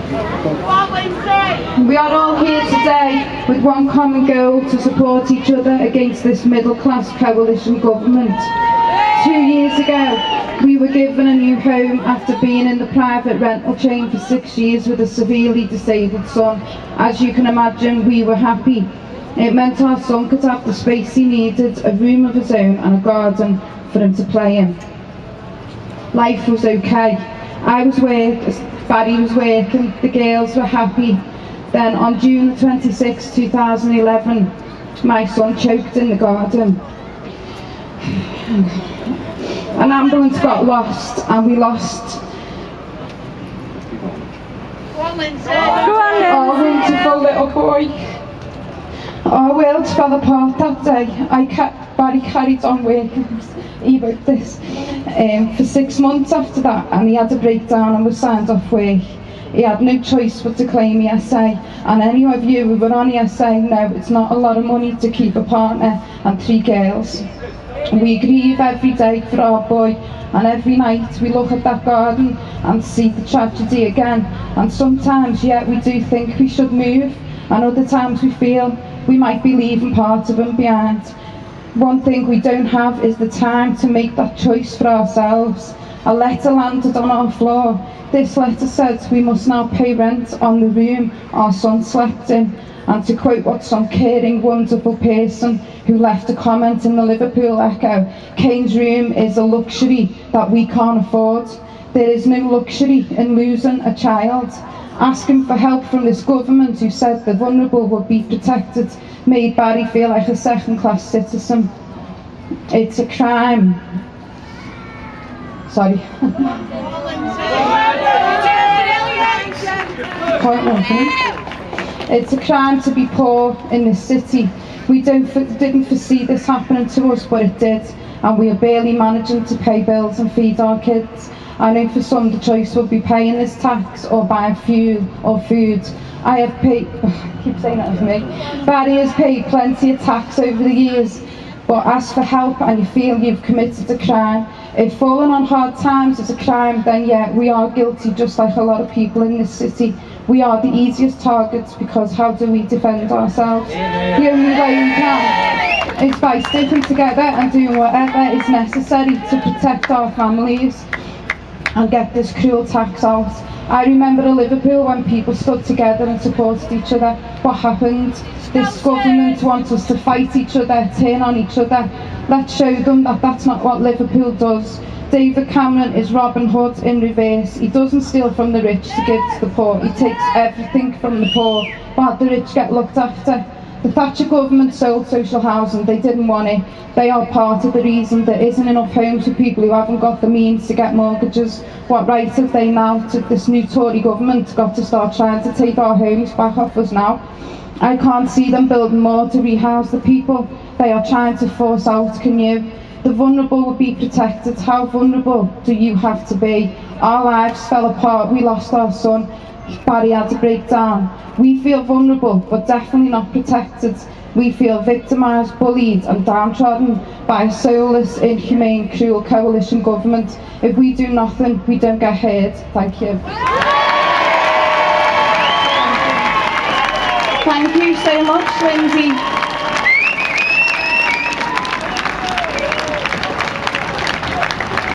We are all here today with one common goal: to support each other against this middle-class coalition government. 2 years ago, we were given a new home after being in the private rental chain for 6 years with a severely disabled son. As you can imagine, we were happy. It meant our son could have the space he needed, a room of his own and a garden for him to play in. Life was okay. Barry was working, the girls were happy. Then on June 26, 2011, my son choked in the garden. An ambulance got lost and we lost our wonderful little boy. Our world fell apart that day. Barry carried on working, he wrote this, for 6 months after that, and he had a breakdown and was signed off work. He had no choice but to claim ESA, and any of you who were on ESA know it's not a lot of money to keep a partner and 3 girls. We grieve every day for our boy, and every night we look at that garden and see the tragedy again. And sometimes, we do think we should move, and other times we feel we might be leaving part of him behind. One thing we don't have is the time to make that choice for ourselves. A letter landed on our floor. This letter said we must now pay rent on the room our son slept in. And to quote what some caring, wonderful person who left a comment in the Liverpool Echo, Kane's room is a luxury that we can't afford. There is no luxury in losing a child. Asking for help from this government who said the vulnerable would be protected made Barry feel like a second-class citizen. It's a crime. Sorry. It's a crime to be poor in this city. We didn't foresee this happening to us, but it did, and we are barely managing to pay bills and feed our kids. I know for some the choice would be paying this tax or buying fuel or food. I have paid, I keep saying that as me, Barry has paid plenty of tax over the years, but ask for help and you feel you've committed a crime. If falling on hard times is a crime, then we are guilty, just like a lot of people in this city. We are the easiest targets because how do we defend ourselves? The only way we can is by sticking together and doing whatever is necessary to protect our families and get this cruel tax out. I remember in Liverpool when people stood together and supported each other. What happened? This government wants us to fight each other, turn on each other. Let's show them that that's not what Liverpool does. David Cameron is Robin Hood in reverse. He doesn't steal from the rich to give to the poor. He takes everything from the poor, while the rich get looked after. The Thatcher government sold social housing. They didn't want it. They are part of the reason there isn't enough homes for people who haven't got the means to get mortgages. What right have they now to this new Tory government got to start trying to take our homes back off us now? I can't see them building more to rehouse the people they are trying to force out, can you? The vulnerable will be protected. How vulnerable do you have to be? Our lives fell apart. We lost our son. Barry had a breakdown. We feel vulnerable, but definitely not protected. We feel victimised, bullied and downtrodden by a soulless, inhumane, cruel coalition government. If we do nothing, we don't get heard. Thank you. Thank you so much, Lindsay.